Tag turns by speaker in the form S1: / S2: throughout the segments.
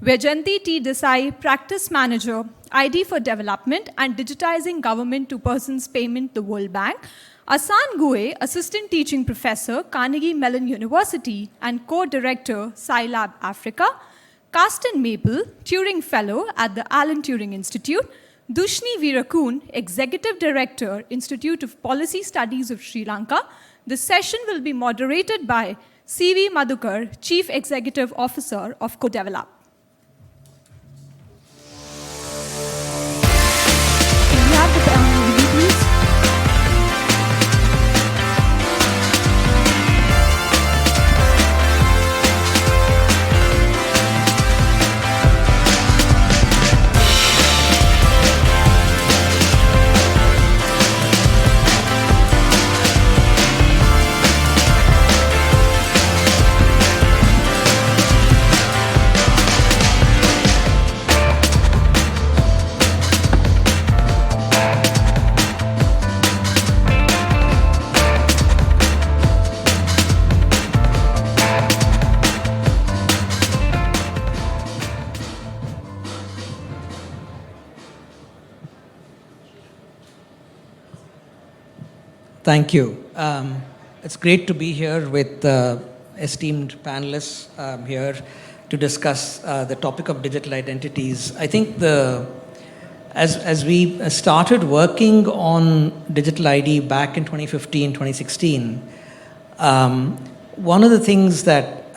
S1: Vejanti T. Desai, Practice Manager, ID for Development and Digitizing Government to Persons Payment, the World Bank. Asan Gue, Assistant Teaching Professor, Carnegie Mellon University and Co-Director, Scilab Africa. Carsten Maple, Turing Fellow at the Alan Turing Institute. Dushni Veerakun, Executive Director, Institute of Policy Studies of Sri Lanka. The session will be moderated by C.V. Madhukar, Chief Executive Officer of CoDevelop. Can we have the panel review, please?
S2: Thank you. It's great to be here with esteemed panelists here to discuss the topic of digital identities. I think as we started working on digital ID back in 2015, 2016, one of the things that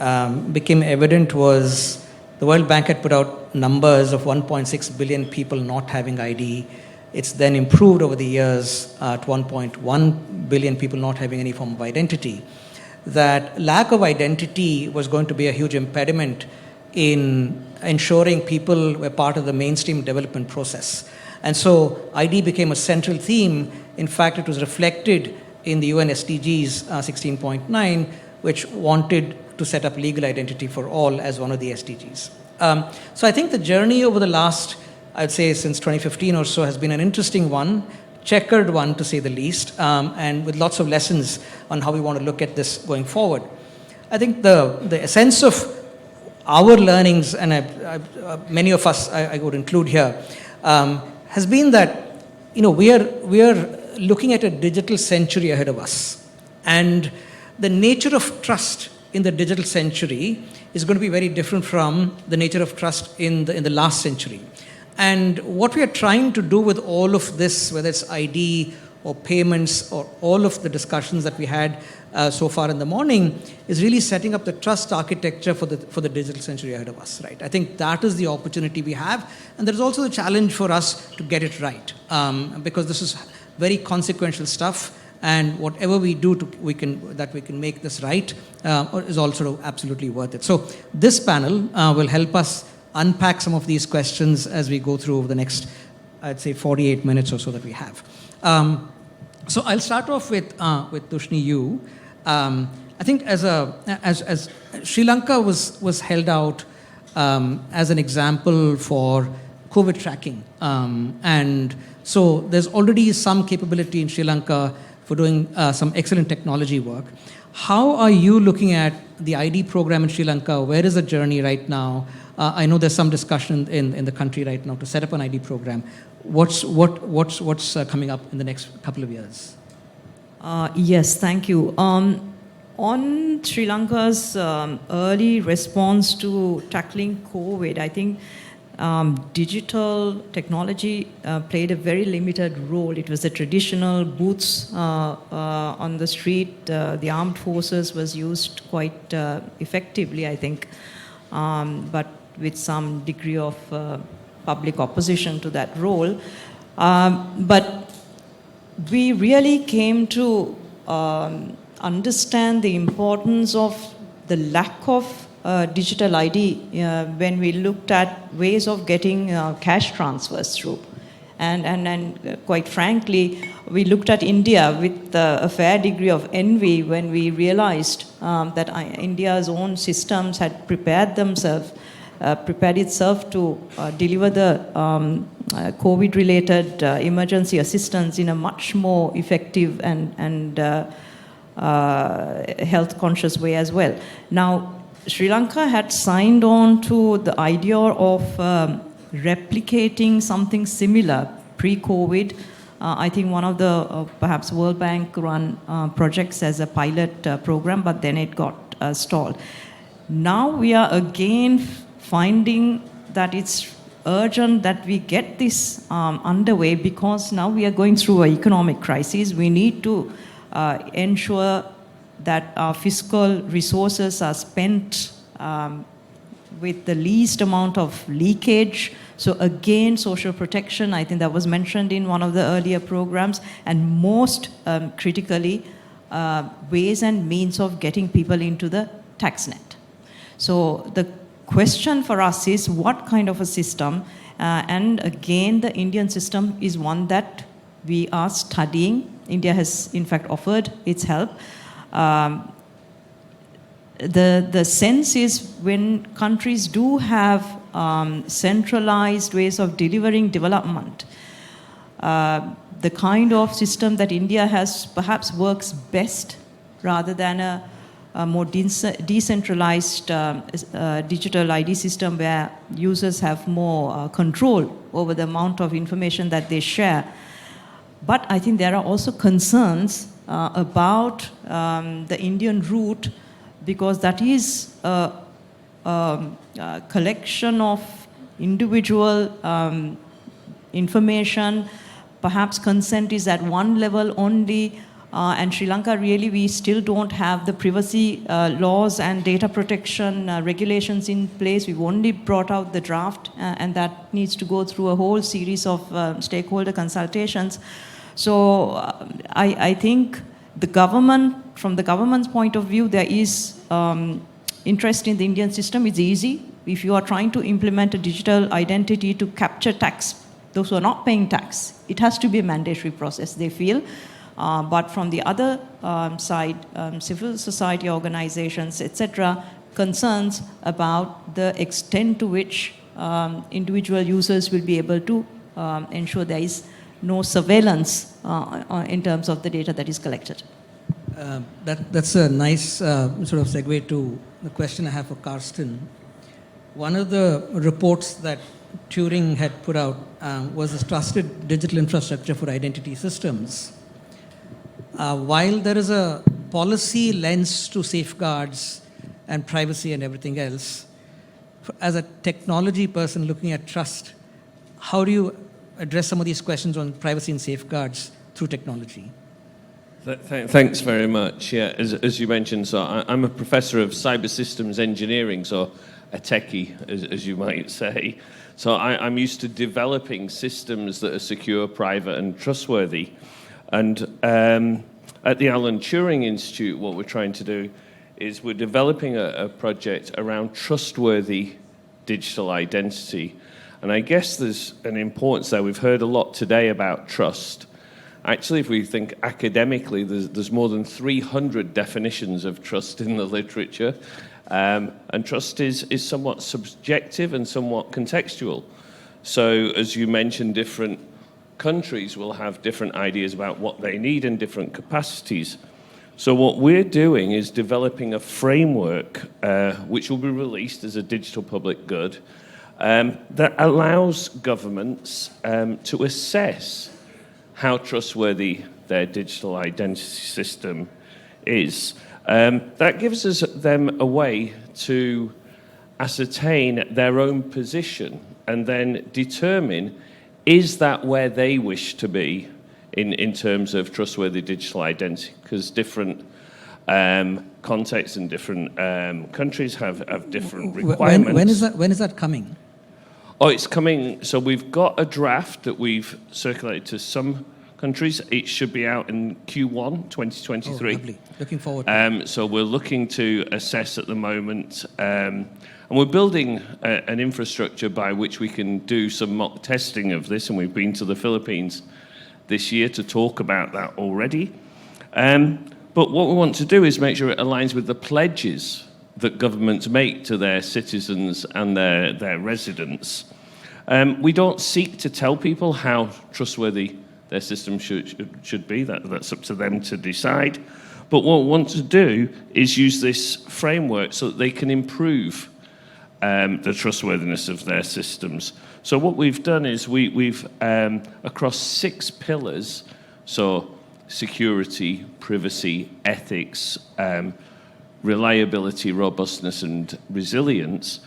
S2: became evident was the World Bank had put out numbers of 1.6 billion people not having ID. It's then improved over the years to 1.1 billion people not having any form of identity. That lack of identity was going to be a huge impediment in ensuring people were part of the mainstream development process. And so ID became a central theme. In fact, it was reflected in the UN SDGs 16.9, which wanted to set up legal identity for all as one of the SDGs. So I think the journey over the last, I'd say since 2015 or so, has been an interesting one, checkered one to say the least, and with lots of lessons on how we want to look at this going forward. I think the essence of our learnings, and many of us I would include here, has been that we are looking at a digital century ahead of us, and the nature of trust in the digital century is going to be very different from the nature of trust in the last century. And what we are trying to do with all of this, whether it's ID or payments or all of the discussions that we had so far in the morning, is really setting up the trust architecture for the digital century ahead of us, right? I think that is the opportunity we have, and there's also the challenge for us to get it right, because this is very consequential stuff, and whatever we do we can make this right is also absolutely worth it. So this panel will help us unpack some of these questions as we go through over the next, I'd say, 48 minutes or so that we have. So I'll start off with Dushni Yu. I think as Sri Lanka was held out as an example for COVID tracking, and so there's already some capability in Sri Lanka for doing some excellent technology work. How are you looking at the ID program in Sri Lanka? Where is the journey right now? I know there's some discussion in the country right now to set up an ID program. What's coming up in the next couple of years?
S3: Yes, thank you. On Sri Lanka's early response to tackling COVID, I think digital technology played a very limited role. It was the traditional booths on the street. The armed forces was used quite effectively, I think, but with some degree of public opposition to that role. But we really came to understand the importance of the lack of digital ID when we looked at ways of getting cash transfers through. And quite frankly, we looked at India with a fair degree of envy when we realized that India's own systems had prepared itself to deliver the COVID-related emergency assistance in a much more effective and health-conscious way as well. Now, Sri Lanka had signed on to the idea of replicating something similar pre-COVID. I think one of the perhaps World Bank run projects as a pilot program, but then it got stalled. Now we are again finding that it's urgent that we get this underway, because now we are going through an economic crisis. We need to ensure that our fiscal resources are spent with the least amount of leakage. So again, social protection, I think that was mentioned in one of the earlier programs, and most critically, ways and means of getting people into the tax net. So the question for us is what kind of a system, and again, the Indian system is one that we are studying. India has in fact offered its help. The sense is when countries do have centralized ways of delivering development, the kind of system that India has perhaps works best rather than a more decentralized digital ID system where users have more control over the amount of information that they share. But I think there are also concerns about the Indian route, because that is a collection of individual information. Perhaps consent is at one level only, and Sri Lanka really, we still don't have the privacy laws and data protection regulations in place. We've only brought out the draft, and that needs to go through a whole series of stakeholder consultations. So I think the government, from the government's point of view, there is interest in the Indian system. It's easy. If you are trying to implement a digital identity to capture tax, those who are not paying tax, it has to be a mandatory process, they feel. But from the other side, civil society organizations, etc., concerns about the extent to which individual users will be able to ensure there is no surveillance in terms of the data that is collected.
S2: That's a nice sort of segue to the question I have for Karsten. One of the reports that Turing had put out was this trusted digital infrastructure for identity systems. While there is a policy lens to safeguards and privacy and everything else, as a technology person looking at trust, how do you address some of these questions on privacy and safeguards through technology?
S4: Thanks very much. Yeah, as you mentioned, so I'm a professor of cyber systems engineering, so a techie, as you might say. So I'm used to developing systems that are secure, private, and trustworthy. And at the Alan Turing Institute, what we're trying to do is we're developing a project around trustworthy digital identity. And I guess there's an importance there. We've heard a lot today about trust. Actually, if we think academically, there's more than 300 definitions of trust in the literature. And trust is somewhat subjective and somewhat contextual. So, as you mentioned, different countries will have different ideas about what they need in different capacities. So what we're doing is developing a framework which will be released as a digital public good that allows governments to assess how trustworthy their digital identity system is. That gives them a way to ascertain their own position and then determine, is that where they wish to be in terms of trustworthy digital identity? Because different contexts and different countries have different requirements.
S2: When is that coming?
S4: Oh, it's coming. So we've got a draft that we've circulated to some countries. It should be out in Q1 2023.
S2: Oh, lovely. Looking forward to it.
S4: So we're looking to assess at the moment, and we're building an infrastructure by which we can do some mock testing of this, and we've been to the Philippines this year to talk about that already. But what we want to do is make sure it aligns with the pledges that governments make to their citizens and their residents. We don't seek to tell people how trustworthy their system should be. That's up to them to decide. But what we want to do is use this framework so that they can improve the trustworthiness of their systems. So what we've done is we've across 6 pillars, so security, privacy, ethics, reliability, robustness, and resilience,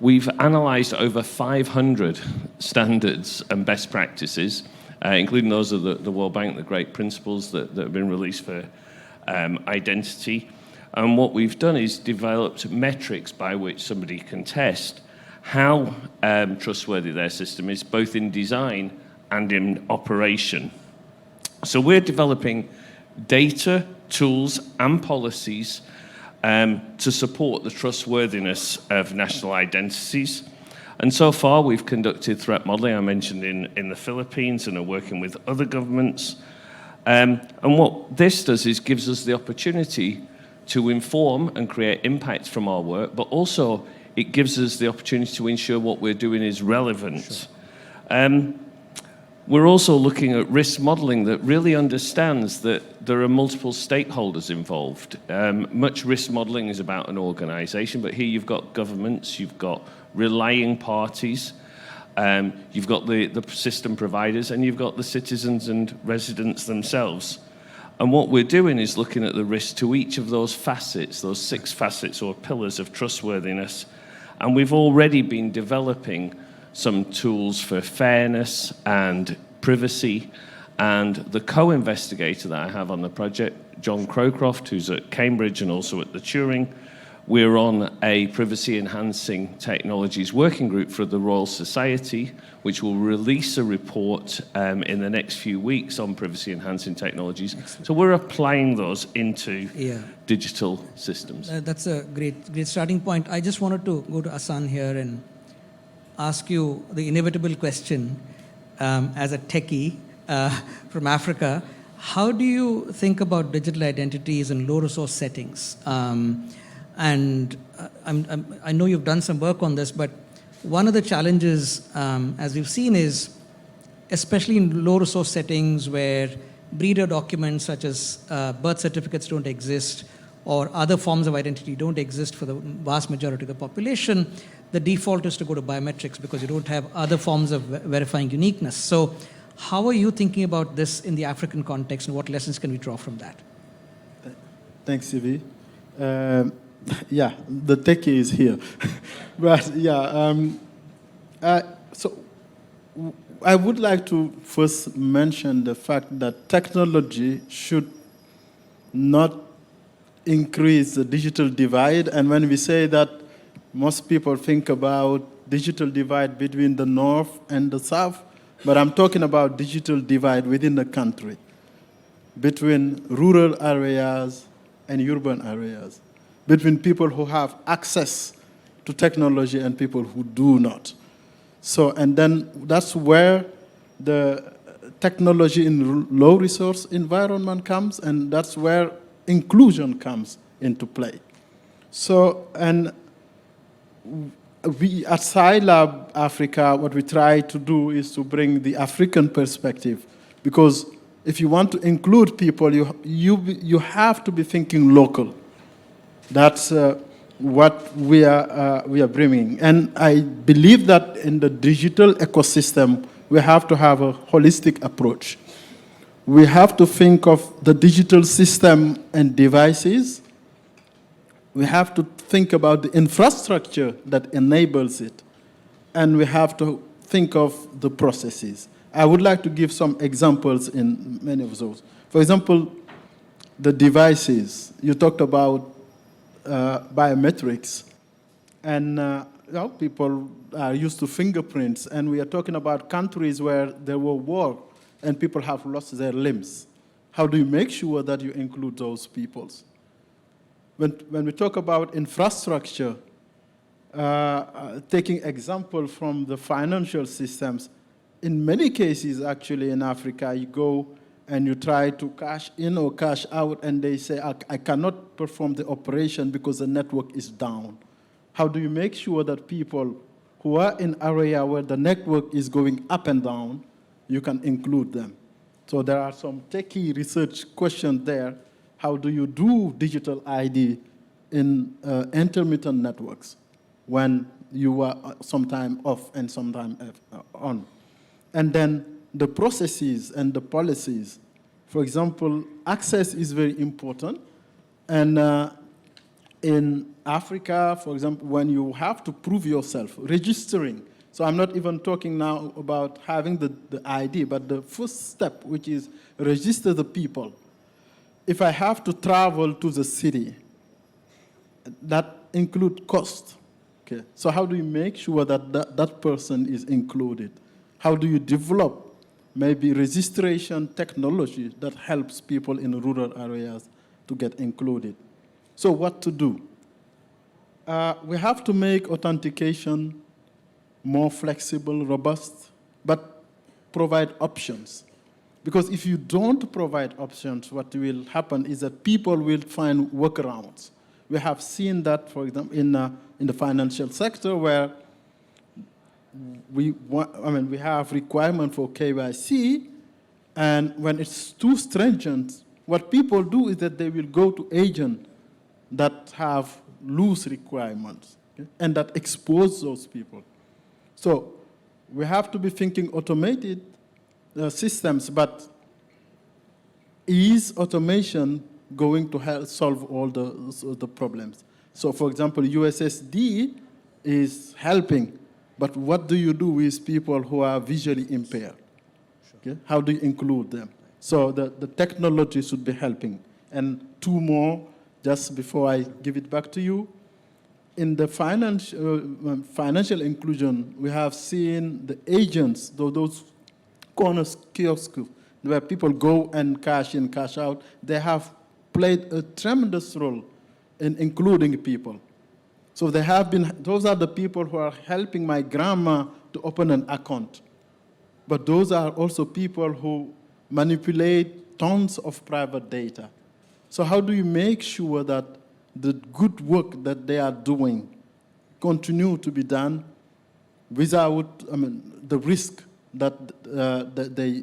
S4: we've analysed over 500 standards and best practices, including those of the World Bank, the Great Principles that have been released for identity. And what we've done is developed metrics by which somebody can test how trustworthy their system is, both in design and in operation. So we're developing data, tools, and policies to support the trustworthiness of national identities. And so far, we've conducted threat modeling, I mentioned in the Philippines, and are working with other governments. And what this does is gives us the opportunity to inform and create impact from our work, but also it gives us the opportunity to ensure what we're doing is relevant. Sure. We're also looking at risk modelling that really understands that there are multiple stakeholders involved. Much risk modelling is about an organisation, but here you've got governments, you've got relying parties, you've got the system providers, and you've got the citizens and residents themselves. And what we're doing is looking at the risk to each of those facets, those 6 facets or pillars of trustworthiness. And we've already been developing some tools for fairness and privacy. And the co-investigator that I have on the project, John Crowcroft, who's at Cambridge and also at the Turing, we're on a privacy-enhancing technologies working group for the Royal Society, which will release a report in the next few weeks on privacy-enhancing technologies. Excellent. So we're applying those into digital systems.
S2: That's a great starting point. I just wanted to go to Asan here and ask you the inevitable question. As a techie from Africa, how do you think about digital identities in low-resource settings? And I know you've done some work on this, but one of the challenges, as we've seen, is especially in low-resource settings where breeder documents such as birth certificates don't exist or other forms of identity don't exist for the vast majority of the population, the default is to go to biometrics because you don't have other forms of verifying uniqueness. So how are you thinking about this in the African context, and what lessons can we draw from that?
S5: Thanks, CV. Yeah, the techie is here. But yeah, so I would like to first mention the fact that technology should not increase the digital divide. And when we say that, most people think about digital divide between the North and the South, but I'm talking about digital divide within the country, between rural areas and urban areas, between people who have access to technology and people who do not. So, and then that's where the technology in low resource environment comes, and that's where inclusion comes into play. So, and we at Scilab Africa, what we try to do is to bring the African perspective, because if you want to include people, you have to be thinking local. That's what we are bringing. And I believe that in the digital ecosystem, we have to have a holistic approach. We have to think of the digital system and devices. We have to think about the infrastructure that enables it. And we have to think of the processes. I would like to give some examples in many of those. For example, the devices. You talked about biometrics. And people are used to fingerprints. And we are talking about countries where there were war and people have lost their limbs. How do you make sure that you include those peoples? When we talk about infrastructure, taking example from the financial systems, in many cases, actually, in Africa, you go and you try to cash in or cash out, and they say, I cannot perform the operation because the network is down. How do you make sure that people who are in area where the network is going up and down, you can include them? So there are some techie research questions there how do you do digital ID in intermittent networks when you are sometime off and sometime on? And then the processes and the policies. For example, access is very important. And in Africa, for example, when you have to prove yourself, registering. So I'm not even talking now about having the ID, but the first step, which is register the people. If I have to travel to the city, that includes cost. Okay. So how do you make sure that that person is included? How do you develop maybe registration technology that helps people in rural areas to get included? So what to do? We have to make authentication more flexible, robust, but provide options. Because if you don't provide options, what will happen is that people will find workarounds. We have seen that, for example, in the financial sector, where we have requirement for KYC, and when it's too stringent, what people do is that they will go to agents that have loose requirements, okay, and that expose those people. So we have to be thinking automated systems, but is automation going to help solve all the problems? So for example, USSD is helping, but what do you do with people who are visually impaired? Okay? How do you include them? So the technology should be helping. And two more, just before I give it back to you. In the financial inclusion, we have seen the agents, those corner kiosks, where people go and cash in, cash out, they have played a tremendous role in including people. So they have been, those are the people who are helping my grandma to open an account. But those are also people who manipulate tons of private data. So how do you make sure that the good work that they are doing continue to be done without the risk that they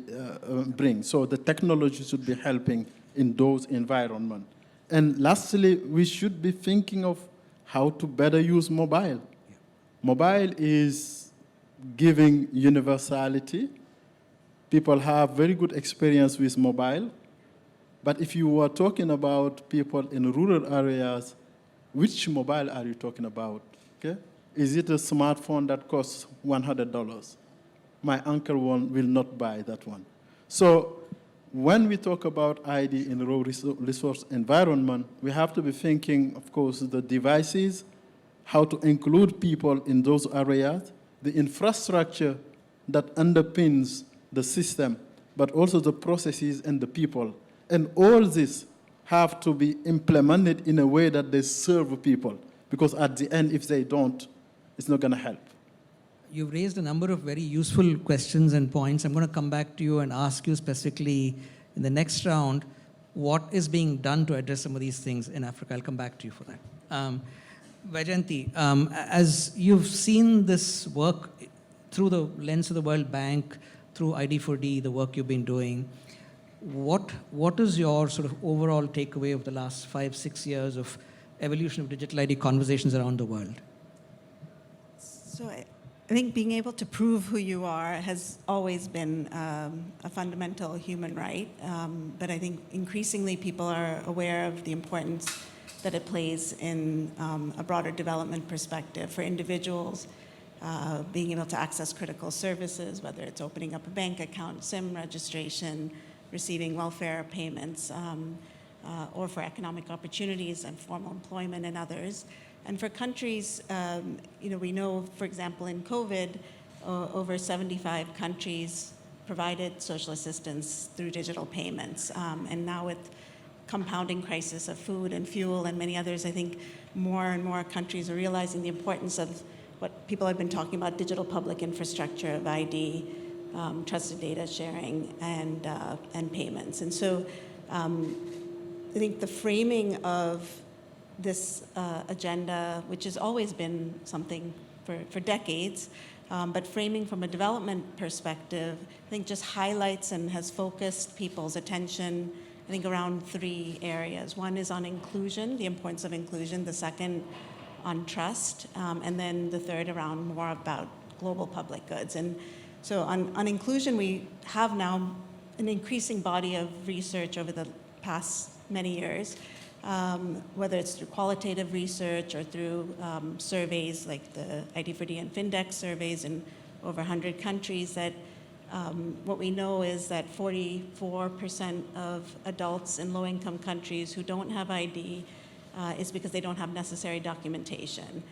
S5: bring? So the technology should be helping in those environments. And lastly, we should be thinking of how to better use mobile. Yeah. Mobile is giving universality. People have very good experience with mobile. But if you are talking about people in rural areas, which mobile are you talking about? Okay? Is it a smartphone that costs $100? My uncle will not buy that one. So when we talk about ID in rural resource environment, we have to be thinking, of course, the devices, how to include people in those areas, the infrastructure that underpins the system, but also the processes and the people. And all this have to be implemented in a way that they serve people. Because at the end, if they don't, it's not going to help.
S2: You've raised a number of very useful questions and points. I'm going to come back to you and ask you specifically in the next round what is being done to address some of these things in Africa. I'll come back to you for that. Vaijayanti, as you've seen this work through the lens of the World Bank, through ID4D, the work you've been doing, what is your sort of overall takeaway of the last 5-6 years of evolution of digital ID conversations around the world?
S6: So I think being able to prove who you are has always been a fundamental human right. But I think increasingly people are aware of the importance that it plays in a broader development perspective for individuals, being able to access critical services, whether it's opening up a bank account, SIM registration, receiving welfare payments, or for economic opportunities and formal employment and others. And for countries, we know, for example, in COVID, over 75 countries provided social assistance through digital payments. And now with compounding crisis of food and fuel and many others, I think more and more countries are realizing the importance of what people have been talking about, digital public infrastructure of ID, trusted data sharing, and payments. And so I think the framing of this agenda, which has always been something for decades, but framing from a development perspective, I think just highlights and has focused people's attention think, around 3 areas. One is on inclusion, the importance of inclusion. The second on trust, and then the third around more about global public goods. And so on inclusion, we have now an increasing body of research over the past many years, whether it's through qualitative research or through surveys like the ID4D and Findex surveys in over 100 countries, that what we know is that 44% of adults in low-income countries who don't have ID is because they don't have necessary documentation.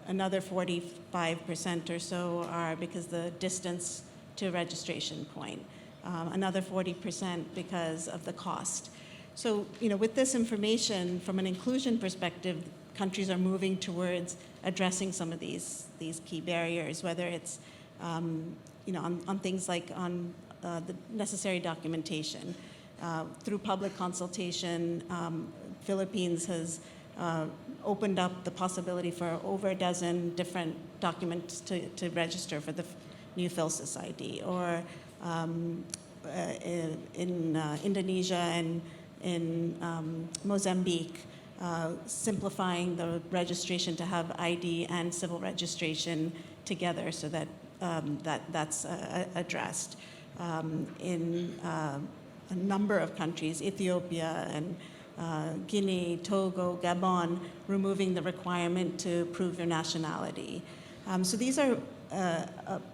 S6: Another 45% or so are because the distance to registration point. Another 40% because of the cost. So, with this information, from an inclusion perspective, countries are moving towards addressing some of these key barriers, whether it's on things like on the necessary documentation. Through public consultation, Philippines has opened up the possibility for over a dozen different documents to register for the new PhilSys ID, or in Indonesia and in Mozambique, simplifying the registration to have ID and civil registration together, so that that's addressed. In a number of countries, Ethiopia and Guinea, Togo, Gabon, removing the requirement to prove your nationality. So these are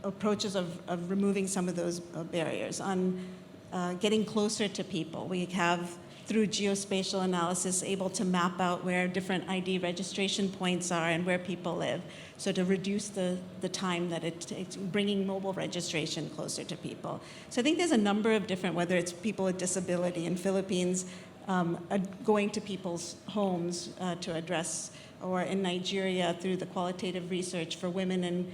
S6: approaches of removing some of those barriers. On getting closer to people, we have, through geospatial analysis, able to map out where different ID registration points are and where people live, so to reduce the time that it takes, bringing mobile registration closer to people. So I think there's a number of different, whether it's people with disability in Philippines, going to people's homes to address, or in Nigeria through the qualitative research for women and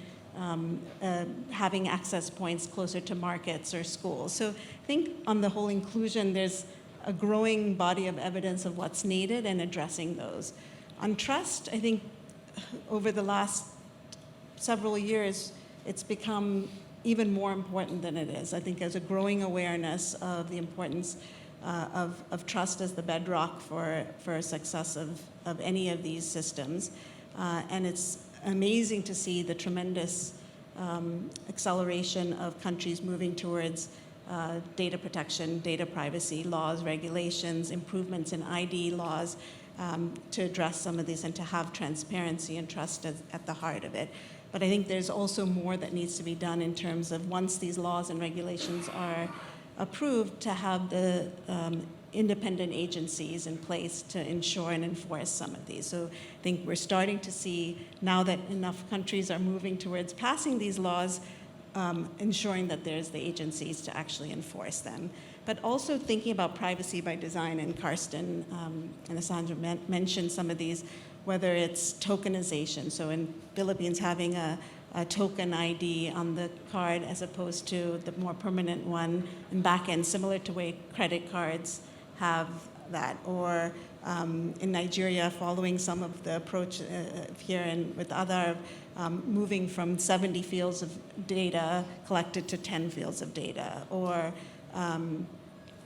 S6: having access points closer to markets or schools. So I think on the whole inclusion, there's a growing body of evidence of what's needed and addressing those. On trust, I think over the last several years, it's become even more important than it is. I think there's a growing awareness of the importance of trust as the bedrock for success of any of these systems. And it's amazing to see the tremendous acceleration of countries moving towards data protection, data privacy laws, regulations, improvements in ID laws to address some of these and to have transparency and trust at the heart of it. But I think there's also more that needs to be done in terms of, once these laws and regulations are approved, to have the independent agencies in place to ensure and enforce some of these. So I think we're starting to see, now that enough countries are moving towards passing these laws, ensuring that there's the agencies to actually enforce them. But also thinking about privacy by design, and Karsten and Asandra mentioned some of these, whether it's tokenization, so in Philippines having a token ID on the card as opposed to the more permanent one in back end, similar to the way credit cards have that, or in Nigeria, following some of the approach here and with other, moving from 70 fields of data collected to 10 fields of data, or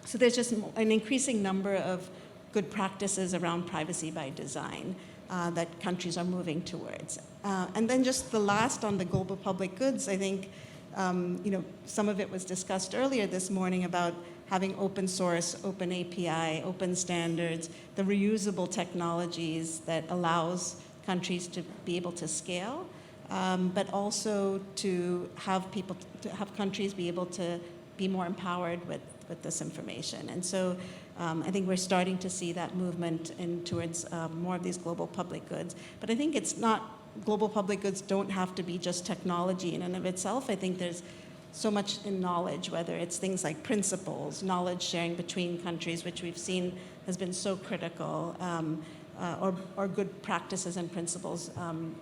S6: so there's just an increasing number of good practices around privacy by design that countries are moving towards. And then just the last on the global public goods, I think some of it was discussed earlier this morning about having open source, open API, open standards, the reusable technologies that allows countries to be able to scale, but also to have countries be able to be more empowered with this information. And so I think we're starting to see that movement towards more of these global public goods. But I think it's not, global public goods don't have to be just technology in and of itself. I think there's so much in knowledge, whether it's things like principles, knowledge sharing between countries, which we've seen has been so critical, or good practices and principles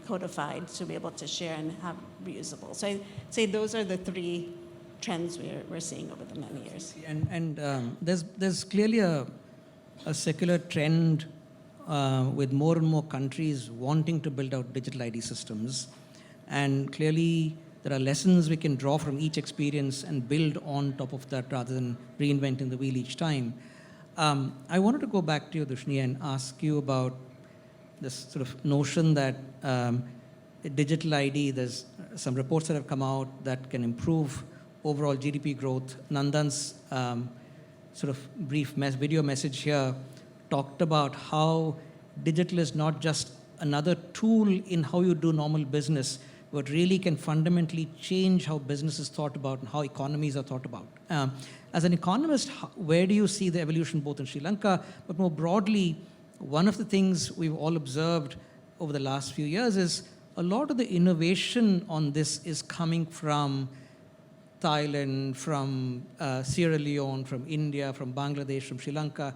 S6: codified to be able to share and have reusable. So I'd say those are the three trends we're seeing over the many years.
S2: And there's clearly a secular trend with more and more countries wanting to build out digital ID systems, and clearly there are lessons we can draw from each experience and build on top of that rather than reinventing the wheel each time. I wanted to go back to you, Dushni, and ask you about this sort of notion that digital ID, there's some reports that have come out that can improve overall GDP growth. Nandan's sort of brief video message here talked about how digital is not just another tool in how you do normal business, but really can fundamentally change how business is thought about and how economies are thought about. As an economist, where do you see the evolution both in Sri Lanka, but more broadly, one of the things we've all observed over the last few years is a lot of the innovation on this is coming from Thailand, from Sierra Leone, from India, from Bangladesh, from Sri Lanka.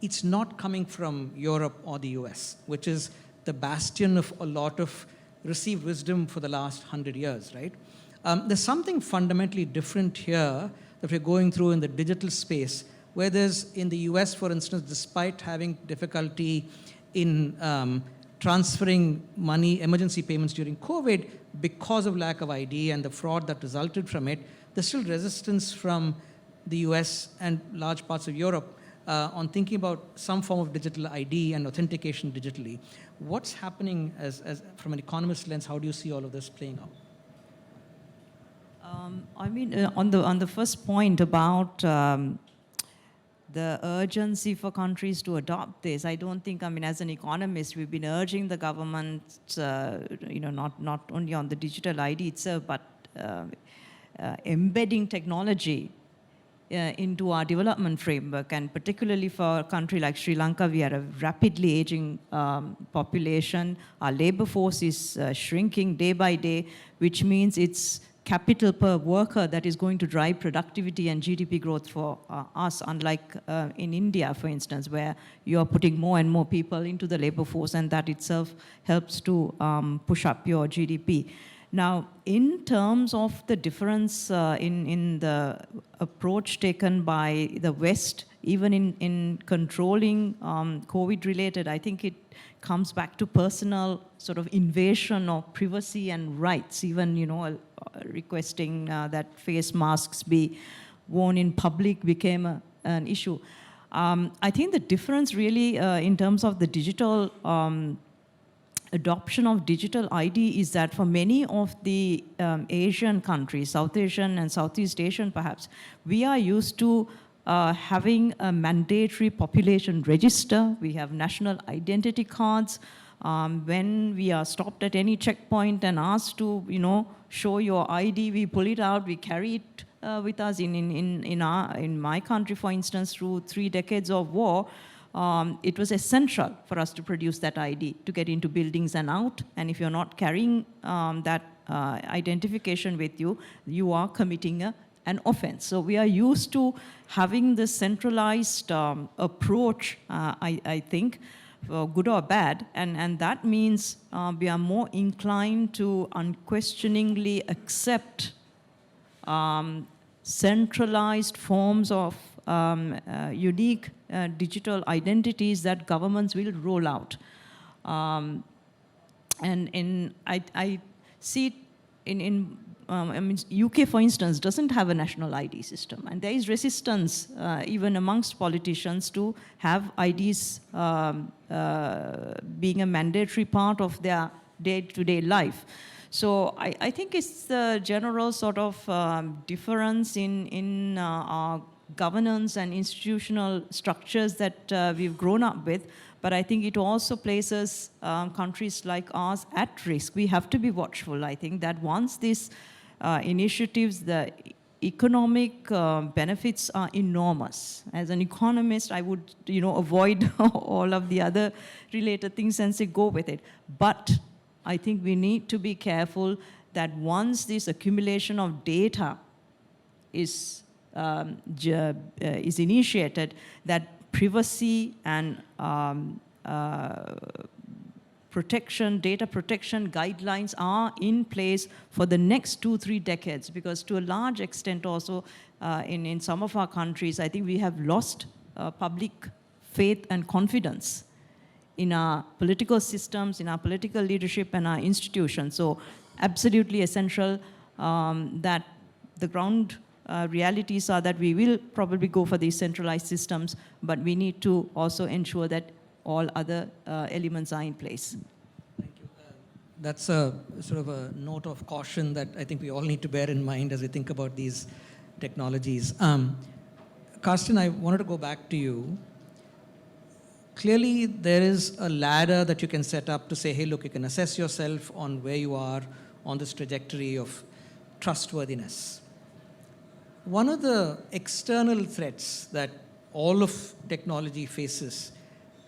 S2: It's not coming from Europe or the US, which is the bastion of a lot of received wisdom for the last 100 years, right? There's something fundamentally different here that we're going through in the digital space, where there's, in the US, for instance, despite having difficulty in transferring money, emergency payments during COVID, because of lack of ID and the fraud that resulted from it, there's still resistance from the US and large parts of Europe on thinking about some form of digital ID and authentication digitally. What's happening as from an economist lens? How do you see all of this playing out?
S3: I mean, on the first point about the urgency for countries to adopt this, I don't think, I mean, as an economist, we've been urging the government, not only on the digital ID itself, but embedding technology into our development framework. And particularly for a country like Sri Lanka, we are a rapidly aging population. Our labor force is shrinking day by day, which means it's capital per worker that is going to drive productivity and GDP growth for us, unlike in India, for instance, where you are putting more and more people into the labor force, and that itself helps to push up your GDP. Now, in terms of the difference in the approach taken by the West, even in controlling COVID-related, I think it comes back to personal sort of invasion of privacy and rights, even, requesting that face masks be worn in public became an issue. I think the difference really in terms of the digital adoption of digital ID is that for many of the Asian countries, South Asian and Southeast Asian perhaps, we are used to having a mandatory population register. We have national identity cards. When we are stopped at any checkpoint and asked to, show your ID, we pull it out, we carry it with us. In my country, for instance, through 3 decades of war, it was essential for us to produce that ID to get into buildings and out. And if you're not carrying that identification with you, you are committing an offense. So we are used to having this centralized approach, I think, good or bad. And that means we are more inclined to unquestioningly accept centralized forms of unique digital identities that governments will roll out. I see it in UK, for instance, doesn't have a national ID system. And there is resistance even amongst politicians to have IDs being a mandatory part of their day-to-day life. So I think it's the general sort of difference in our governance and institutional structures that we've grown up with, but I think it also places countries like ours at risk. We have to be watchful, I think, that once these initiatives, the economic benefits are enormous. As an economist, I would, avoid all of the other related things and say, go with it. But I think we need to be careful that once this accumulation of data is initiated, that privacy and data protection guidelines are in place for the next 2-3 decades, because to a large extent also in some of our countries, I think we have lost public faith and confidence in our political systems, in our political leadership and our institutions. So absolutely essential that the ground realities are that we will probably go for these centralized systems, but we need to also ensure that all other elements are in place.
S2: Thank you. That's a sort of a note of caution that I think we all need to bear in mind as we think about these technologies. Karsten, I wanted to go back to you. Clearly, there is a ladder that you can set up to say, hey, look, you can assess yourself on where you are on this trajectory of trustworthiness. One of the external threats that all of technology faces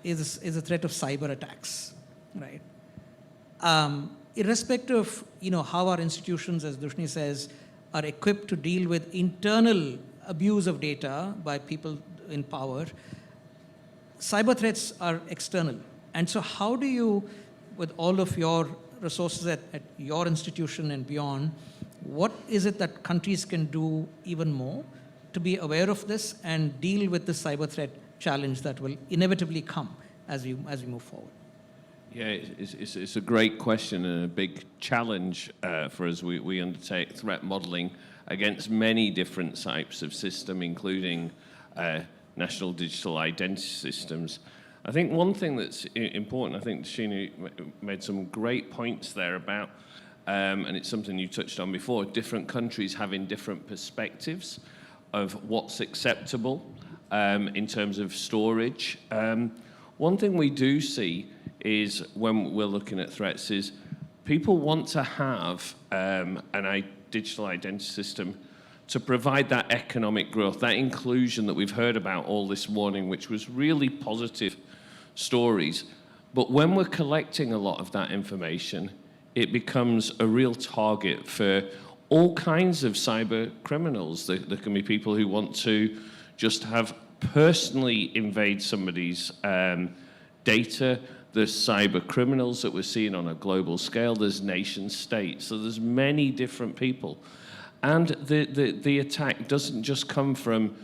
S2: is a threat of cyber attacks, right? Irrespective of how our institutions, as Dushni says, are equipped to deal with internal abuse of data by people in power, cyber threats are external. And so how do you, with all of your resources at your institution and beyond, what is it that countries can do even more to be aware of this and deal with the cyber threat challenge that will inevitably come as we move forward?
S4: Yeah, it's a great question and a big challenge for us. We undertake threat modeling against many different types of system, including national digital identity systems. I think one thing that's important, I think Dushni made some great points there about, and it's something you touched on before, different countries having different perspectives of what's acceptable in terms of storage. One thing we do see is when we're looking at threats is people want to have a digital identity system to provide that economic growth, that inclusion that we've heard about all this morning, which was really positive stories. But when we're collecting a lot of that information, it becomes a real target for all kinds of cyber criminals. There can be people who want to just have personally invade somebody's data. There's cyber criminals that we're seeing on a global scale. There's nation states. So there's many different people. And the attack doesn't just come from,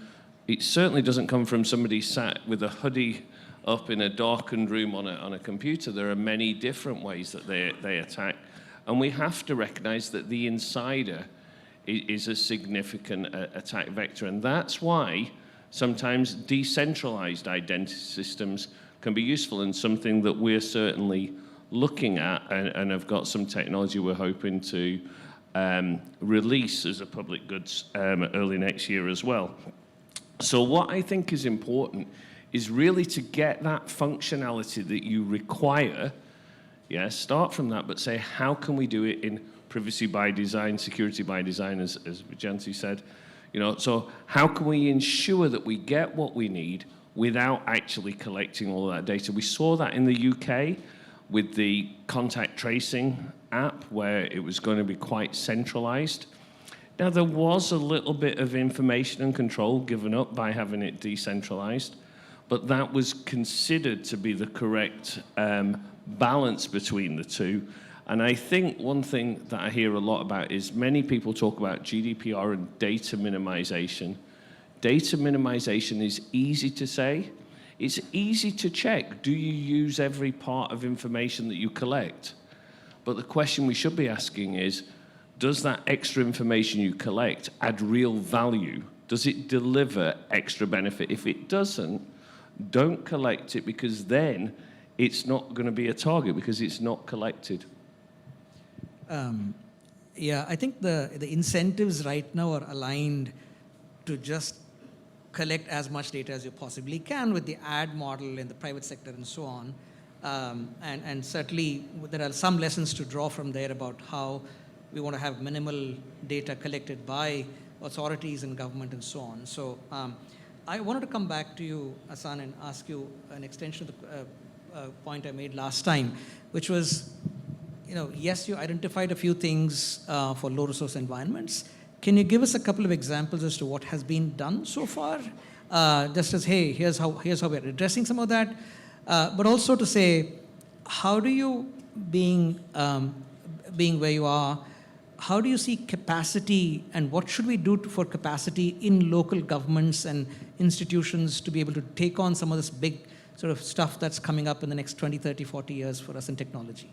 S4: it certainly doesn't come from somebody sat with a hoodie up in a darkened room on a computer. There are many different ways that they attack. And we have to recognize that the insider is a significant attack vector. And that's why sometimes decentralized identity systems can be useful, and something that we're certainly looking at and have got some technology we're hoping to release as a public goods early next year as well. So what I think is important is really to get that functionality that you require, start from that, but say, how can we do it in privacy by design, security by design, as Vijayanti said. So how can we ensure that we get what we need without actually collecting all of that data? We saw that in the UK with the contact tracing app, where it was going to be quite centralized. Now, there was a little bit of information and control given up by having it decentralized, but that was considered to be the correct balance between the two. And I think one thing that I hear a lot about is many people talk about GDPR and data minimization. Data minimization is easy to say. It's easy to check. Do you use every part of information that you collect? But the question we should be asking is, does that extra information you collect add real value? Does it deliver extra benefit? If it doesn't, don't collect it, because then it's not going to be a target because it's not collected.
S2: I think the incentives right now are aligned to just collect as much data as you possibly can with the ad model in the private sector and so on. And certainly there are some lessons to draw from there about how we want to have minimal data collected by authorities and government and so on. So I wanted to come back to you, Hassan, and ask you an extension of the point I made last time, which was, yes, you identified a few things for low resource environments. Can you give us a couple of examples as to what has been done so far? Just as, hey, here's how we're addressing some of that. But also to say, how do you, being where you are, how do you see capacity, and what should we do for capacity in local governments and institutions to be able to take on some of this big sort of stuff that's coming up in the next 20, 30, 40 years for us in technology?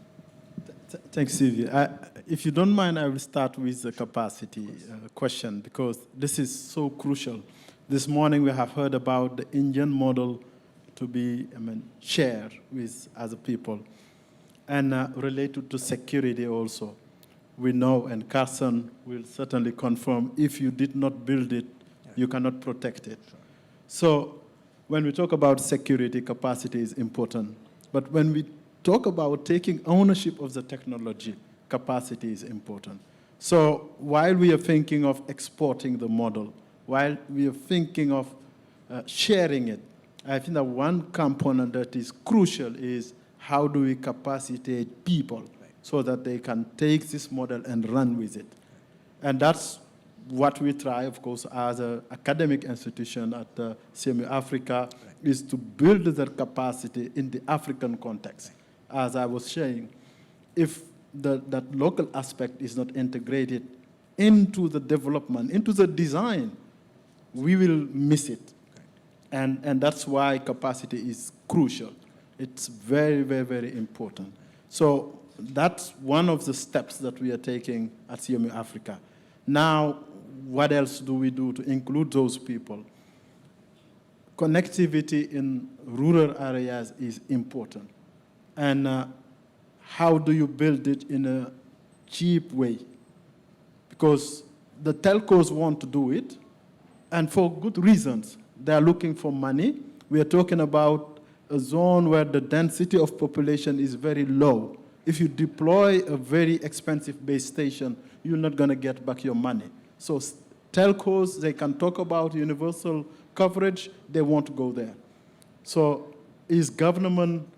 S5: Thanks, Sylvia. If you don't mind, I will start with the capacity question because this is so crucial. This morning we have heard about the Indian model to be shared with other people and related to security also. We know, and Carson will certainly confirm, if you did not build it, you cannot protect it. So when we talk about security, capacity is important. But when we talk about taking ownership of the technology, capacity is important. So while we are thinking of exporting the model, while we are thinking of sharing it, I think that one component that is crucial is how do we capacitate people so that they can take this model and run with it. And that's what we try, of course, as an academic institution at CMU Africa, is to build that capacity in the African context. As I was saying, if that local aspect is not integrated into the development, into the design, we will miss it. And that's why capacity is crucial. It's very, very, very important. So that's one of the steps that we are taking at CMU Africa. Now, what else do we do to include those people? Connectivity in rural areas is important. And how do you build it in a cheap way? Because the telcos want to do it, and for good reasons. They are looking for money. We are talking about a zone where the density of population is very low. If you deploy a very expensive base station, you're not going to get back your money. So telcos, they can talk about universal coverage, they won't go there. So is government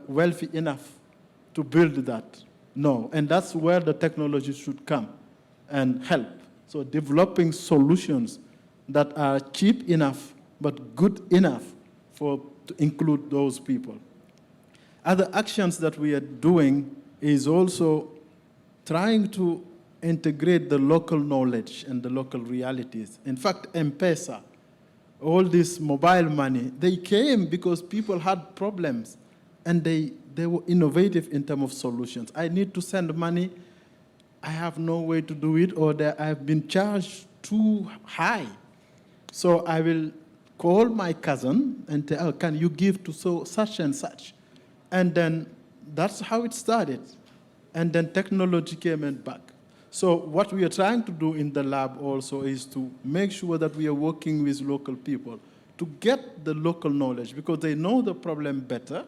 S5: wealthy enough to build that? No, and that's where the technology should come and help. So developing solutions that are cheap enough but good enough to include those people. Other actions that we are doing is also trying to integrate the local knowledge and the local realities. In fact, M-Pesa, all this mobile money, they came because people had problems and they were innovative in terms of solutions. I need to send money, I have no way to do it, or I have been charged too high. So I will call my cousin and tell, can you give to such and such? And then that's how it started. And then technology came and back. So what we are trying to do in the lab also is to make sure that we are working with local people to get the local knowledge because they know the problem better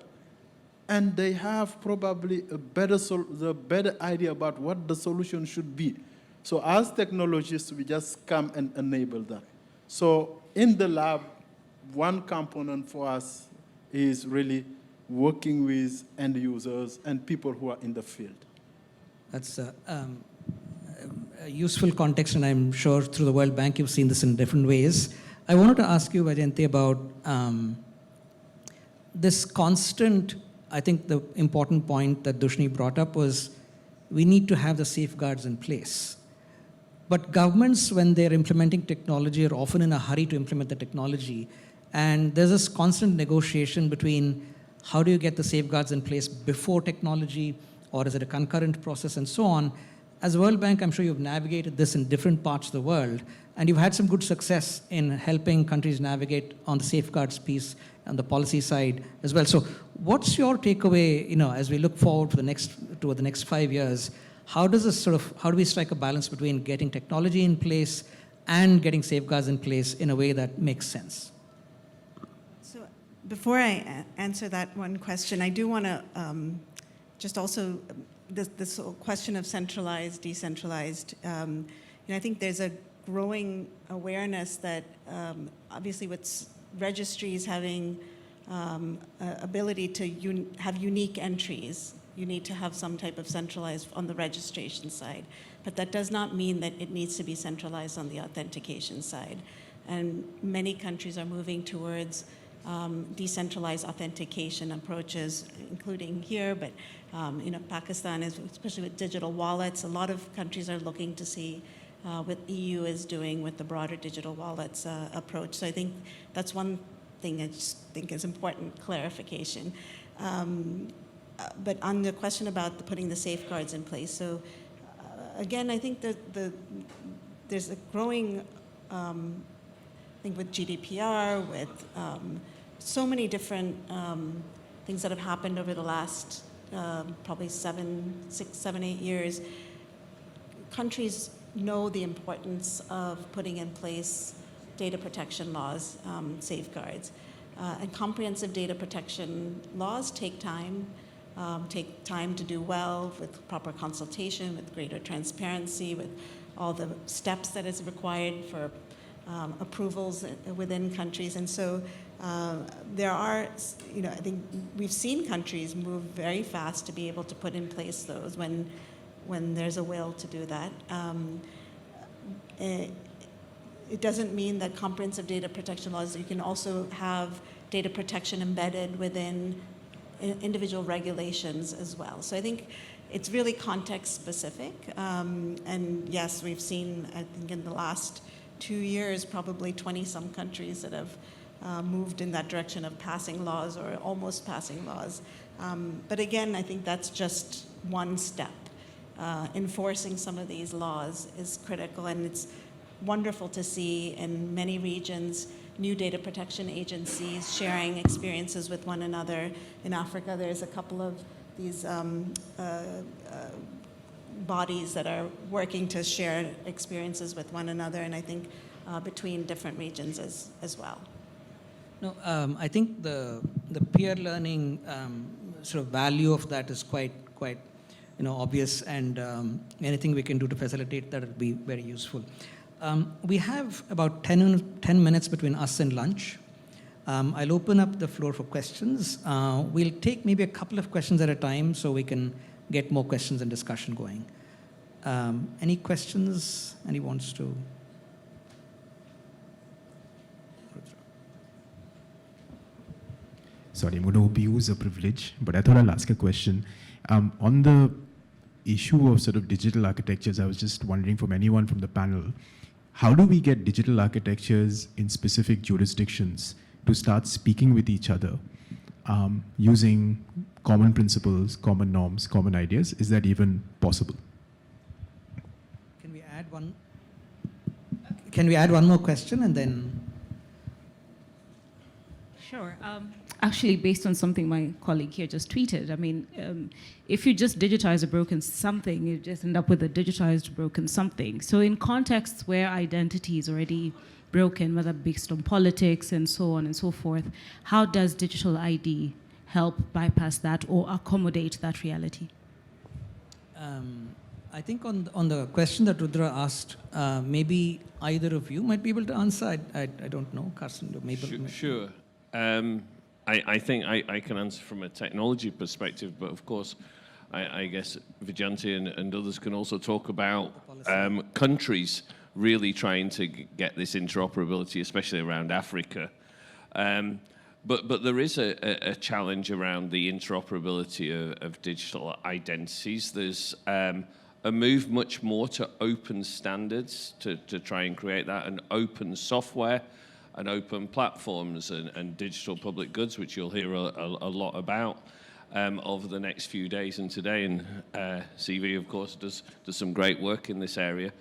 S5: and they have probably the better idea about what the solution should be. So as technologists, we just come and enable that. So in the lab, one component for us is really working with end users and people who are in the field.
S2: That's a useful context, and I'm sure through the World Bank you've seen this in different ways. I wanted to ask you, Vaijayanti, about this constant, I think the important point that Dushni brought up was we need to have the safeguards in place. But governments, when they're implementing technology, are often in a hurry to implement the technology. And there's this constant negotiation between how do you get the safeguards in place before technology, or is it a concurrent process, and so on. As World Bank, I'm sure you've navigated this in different parts of the world, and you've had some good success in helping countries navigate on the safeguards piece on the policy side as well. So what's your takeaway, as we look forward to the next 5 years? How do we strike a balance between getting technology in place and getting safeguards in place in a way that makes sense?
S6: So before I answer that one question, I do want to just also, this whole question of centralized, decentralized, I think there's a growing awareness that obviously with registries having ability to have unique entries, you need to have some type of centralized on the registration side. But that does not mean that it needs to be centralized on the authentication side. And many countries are moving towards decentralized authentication approaches, including here, but Pakistan is, especially with digital wallets, a lot of countries are looking to see what EU is doing with the broader digital wallets approach. So I think that's one thing I just think is important clarification. but on the question about putting the safeguards in place, so again, I think that there's a growing, I think with GDPR, with so many different things that have happened over the last probably 6, 7, 8 years. Countries know the importance of putting in place data protection laws, safeguards. And comprehensive data protection laws take time to do well, with proper consultation, with greater transparency, with all the steps that is required for approvals within countries. And so there are, I think we've seen countries move very fast to be able to put in place those when there's a will to do that. It doesn't mean that comprehensive data protection laws, you can also have data protection embedded within individual regulations as well. So I think it's really context specific. And yes, we've seen, I think in the last 2 years, probably 20-some countries that have moved in that direction of passing laws or almost passing laws. But again, I think that's just one step. Enforcing some of these laws is critical, and it's wonderful to see in many regions new data protection agencies sharing experiences with one another. In Africa, there's a couple of these bodies that are working to share experiences with one another, and I think between different regions as well.
S2: No, I think the peer learning sort of value of that is quite obvious, and anything we can do to facilitate that would be very useful. We have about 10 minutes between us and lunch. I'll open up the floor for questions. We'll take maybe a couple of questions at a time so we can get more questions and discussion going. Any questions? Any wants to?
S7: Sorry, I'm going to abuse a privilege, but I thought I'll ask a question. On the issue of sort of digital architectures, I was just wondering from anyone from the panel, how do we get digital architectures in specific jurisdictions to start speaking with each other using common principles, common norms, common ideas? Is that even possible?
S2: Can we add one? Can we add one more question and then?
S8: Sure. Actually, based on something my colleague here just tweeted, I mean, if you just digitize a broken something, you just end up with a digitized broken something. So in contexts where identity is already broken, whether based on politics and so on and so forth, how does digital ID help bypass that or accommodate that reality?
S2: I think on the question that Rudra asked, maybe either of you might be able to answer. I don't know, Carsten, maybe.
S4: Sure. I think I can answer from a technology perspective, but of course, I guess Vijayanti and others can also talk about countries really trying to get this interoperability, especially around Africa. But there is a challenge around the interoperability of digital identities. There's a move much more to open standards to try and create that, and open software and open platforms and digital public goods, which you'll hear a lot about over the next few days and today. And CV, of course, does some great work in this area,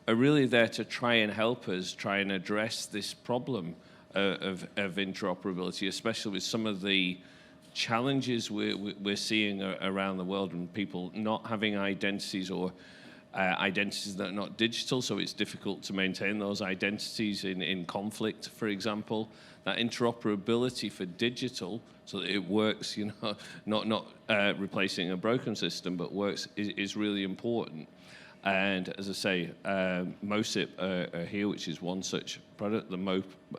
S4: are really there to try and help us try and address this problem of interoperability, especially with some of the challenges we're seeing around the world, and people not having identities or identities that are not digital, so it's difficult to maintain those identities in conflict, for example. That interoperability for digital, so that it works, not replacing a broken system, but works, is really important. And as I say, MOSIP are here, which is one such product, the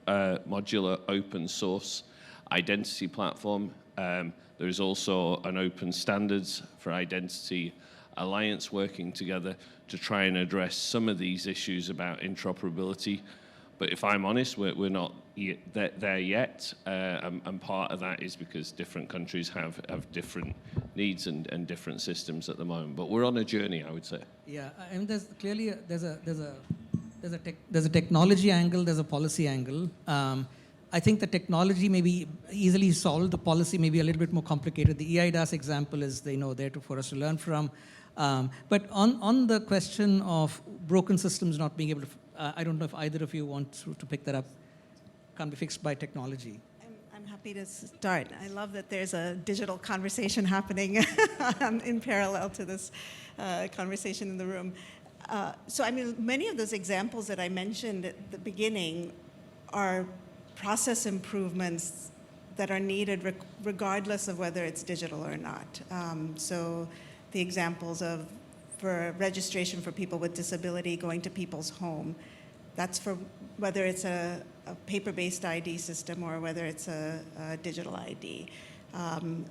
S4: modular open source identity platform. There is also an open standards for identity alliance working together to try and address some of these issues about interoperability. But if I'm honest, we're not there yet, and part of that is because different countries have different needs and different systems at the moment. But we're on a journey, I would say.
S2: Yeah, I mean, there's clearly there's a technology angle, there's a policy angle. I think the technology may be easily solved. The policy may be a little bit more complicated. The EIDAS example is, there for us to learn from. But on the question of broken systems not being able to, I don't know if either of you want to pick that up. Can't be fixed by technology.
S6: I'm happy to start. I love that there's a digital conversation happening in parallel to this conversation in the room. So, I mean, many of those examples that I mentioned at the beginning are process improvements that are needed regardless of whether it's digital or not. So the examples of, for registration for people with disability, going to people's home, that's for whether it's a paper-based ID system or whether it's a digital ID.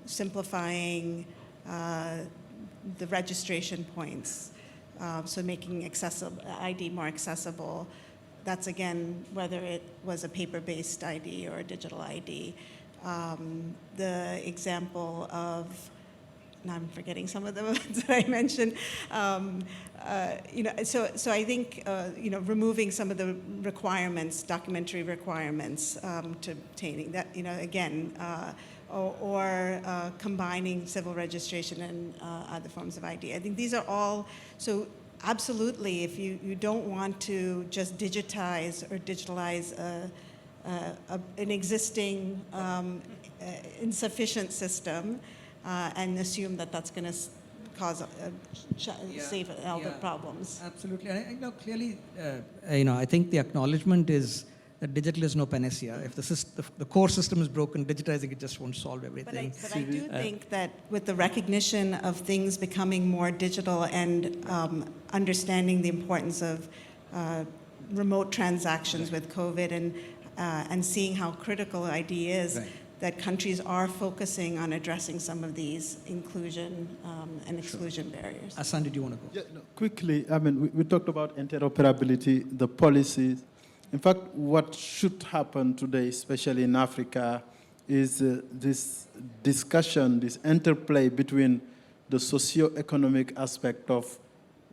S6: Simplifying the registration points, so making ID more accessible. That's, again, whether it was a paper-based ID or a digital ID. The example of, now I'm forgetting some of the ones that I mentioned. So I think, removing some of the requirements, documentary requirements to obtaining that, again, or combining civil registration and other forms of ID. I think these are all, so absolutely, if you don't want to just digitize or digitalize an existing insufficient system and assume that that's going to cause save all the problems.
S2: Absolutely. I know clearly, I think the acknowledgement is that digital is no panacea. If the core system is broken, digitizing it just won't solve everything.
S6: But I do think that with the recognition of things becoming more digital and understanding the importance of remote transactions with COVID and seeing how critical ID is,
S2: right,
S6: that countries are focusing on addressing some of these inclusion and exclusion barriers.
S2: Asan, did you want to go?
S5: Yeah, no, quickly, I mean, we talked about interoperability, the policies. In fact, what should happen today, especially in Africa, is this discussion, this interplay between the socio-economic aspect of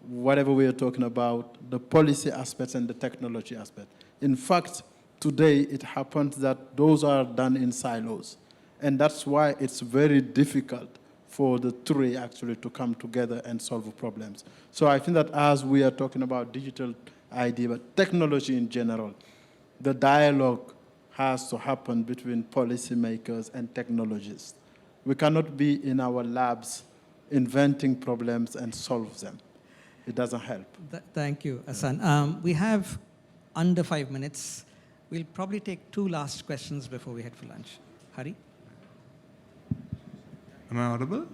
S5: whatever we are talking about, the policy aspects and the technology aspect. In fact, today it happens that those are done in silos. And that's why it's very difficult for the three actually to come together and solve problems. So I think that as we are talking about digital ID, but technology in general, the dialogue has to happen between policymakers and technologists. We cannot be in our labs inventing problems and solve them. It doesn't help.
S2: Thank you, Asan. We have under 5 minutes. We'll probably take 2 last questions before we head for lunch. Hari?
S9: Am I audible?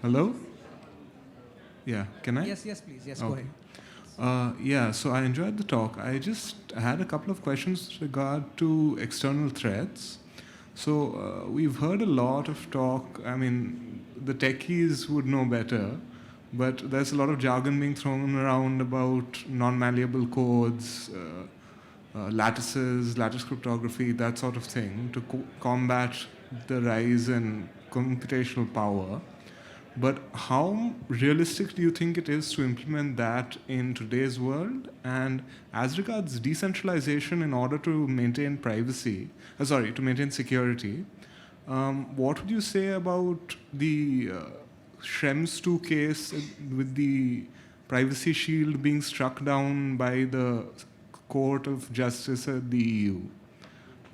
S9: Hello? Yeah, can I?
S2: Yes, please. Yes, go
S9: Okay.
S2: ahead.
S9: So I enjoyed the talk. I just had a couple of questions with regard to external threats. So we've heard a lot of talk. I mean, the techies would know better, but there's a lot of jargon being thrown around about non-malleable codes, lattices, lattice cryptography, that sort of thing, to combat the rise in computational power. But how realistic do you think it is to implement that in today's world? And as regards decentralization in order to maintain to maintain security, what would you say about the Schrems 2 case with the privacy shield being struck down by the Court of Justice at the EU?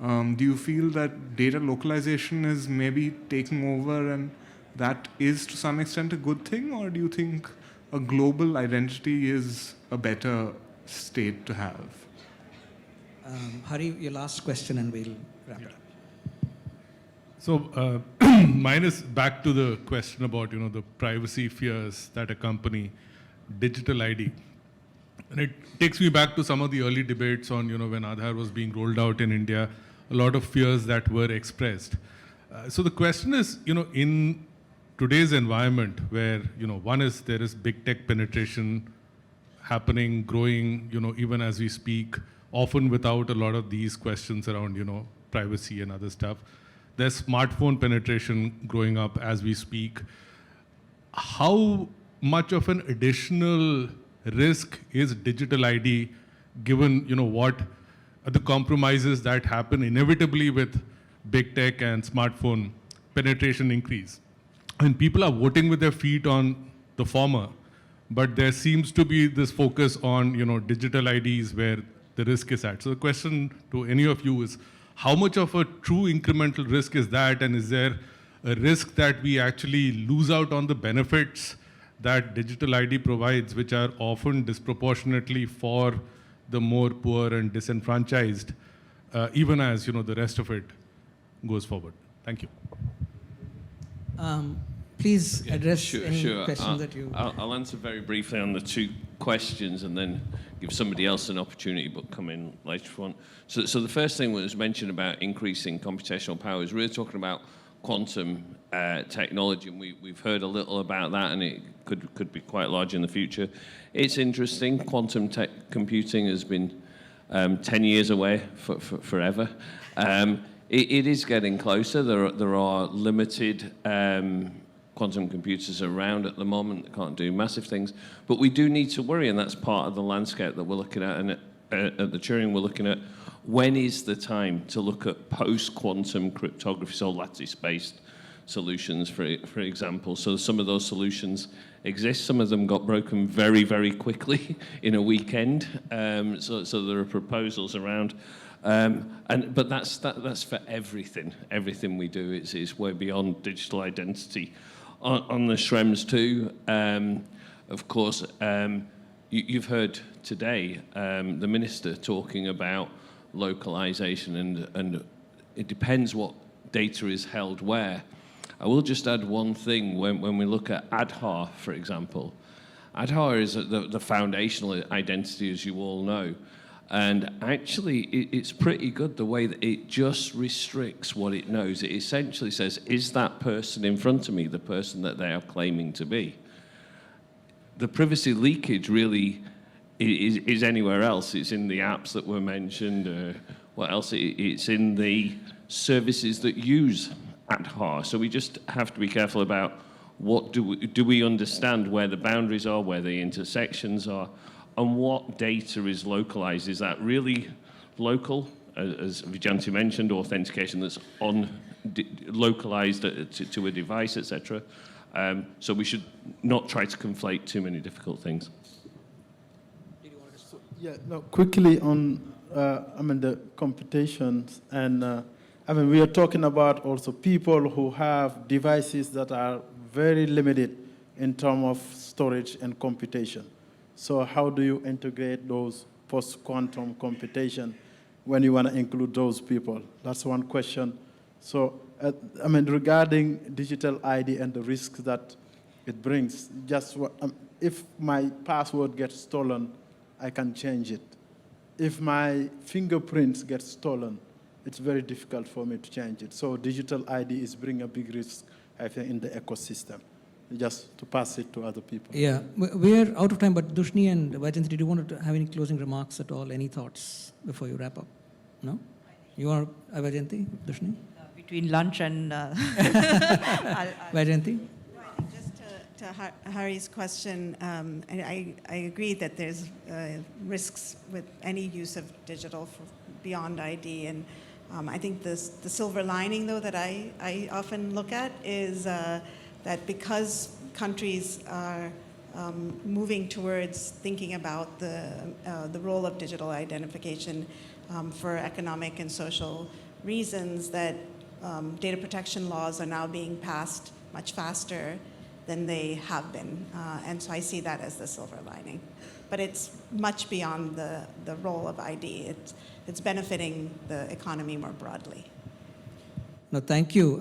S9: Do you feel that data localization is maybe taking over and that is to some extent a good thing, or do you think a global identity is a better state to have?
S2: Hari, your last question and we'll wrap it up.
S10: So mine is back to the question about the privacy fears that accompany digital ID. And it takes me back to some of the early debates on when Aadhaar was being rolled out in India, a lot of fears that were expressed. So the question is, in today's environment where, one is there is big tech penetration happening, growing, even as we speak, often without a lot of these questions around, privacy and other stuff. There's smartphone penetration growing up as we speak. How much of an additional risk is digital ID given, what are the compromises that happen inevitably with big tech and smartphone penetration increase. And people are voting with their feet on the former, but there seems to be this focus on, digital IDs where the risk is at. So the question to any of you is, how much of a true incremental risk is that, and is there a risk that we actually lose out on the benefits that digital ID provides, which are often disproportionately for the more poor and disenfranchised, even as the rest of it goes forward? Thank you.
S2: Please address any
S4: Sure.
S2: questions that you...
S4: I'll answer very briefly on the two questions and then give somebody else an opportunity, but come in later on. So the first thing was mentioned about increasing computational power is really talking about quantum technology, and we've heard a little about that, and it could be quite large in the future. It's interesting. Quantum computing has been 10 years away forever. It is getting closer. There are limited quantum computers around at the moment that can't do massive things, but we do need to worry, and that's part of the landscape that we're looking at. And at the Turing, we're looking at when is the time to look at post-quantum cryptography, so lattice-based solutions, for example. So some of those solutions exist. Some of them got broken very, very quickly in a weekend. So there are proposals around. But that's for everything. Everything we do is way beyond digital identity. On the Schrems too, of course, you've heard today the minister talking about localization, and it depends what data is held where. I will just add one thing. When we look at Aadhaar, for example, Aadhaar is the foundational identity, as you all know. And actually, it's pretty good the way that it just restricts what it knows. It essentially says, is that person in front of me the person that they are claiming to be? The privacy leakage really is anywhere else. It's in the apps that were mentioned. What else? It's in the services that use Aadhaar. So we just have to be careful about what do we understand where the boundaries are, where the intersections are, and what data is localized. Is that really local, as Vijayanti mentioned, authentication that's localized to a device, etc. So we should not try to conflate too many difficult things.
S5: Yeah, no, quickly on, the computations, and we are talking about also people who have devices that are very limited in terms of storage and computation. So how do you integrate those post-quantum computation when you want to include those people? That's one question. So, regarding digital ID and the risks that it brings, if my password gets stolen, I can change it. If my fingerprints get stolen, it's very difficult for me to change it. So digital ID is bringing a big risk, I think, in the ecosystem. Just to pass it to other people.
S2: Yeah, we're out of time, but Dushni and Vijayanti, did you want to have any closing remarks at all? Any thoughts before you wrap up? No? You want Vijayanti, Dushni?
S3: Between lunch and...
S2: Vijayanti?
S6: Just to Hari's question, I agree that there's risks with any use of digital beyond ID, and I think the silver lining, though, that I often look at is that because countries are moving towards thinking about the role of digital identification for economic and social reasons, that data protection laws are now being passed much faster than they have been. And so I see that as the silver lining. But it's much beyond the role of ID. It's benefiting the economy more broadly.
S2: No, thank you.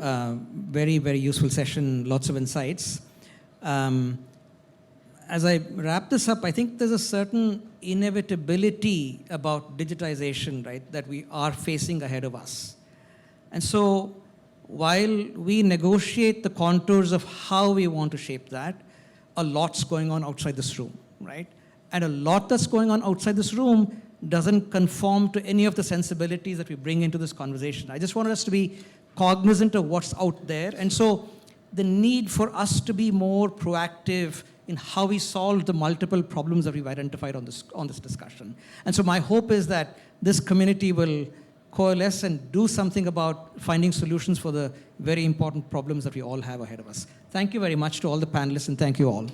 S2: Very, very useful session, lots of insights. As I wrap this up, I think there's a certain inevitability about digitization, right, that we are facing ahead of us. And so while we negotiate the contours of how we want to shape that, a lot's going on outside this room, right? And a lot that's going on outside this room doesn't conform to any of the sensibilities that we bring into this conversation. I just wanted us to be cognizant of what's out there. And so the need for us to be more proactive in how we solve the multiple problems that we've identified on this discussion. And so my hope is that this community will coalesce and do something about finding solutions for the very important problems that we all have ahead of us. Thank you very much to all the panelists, and thank you all.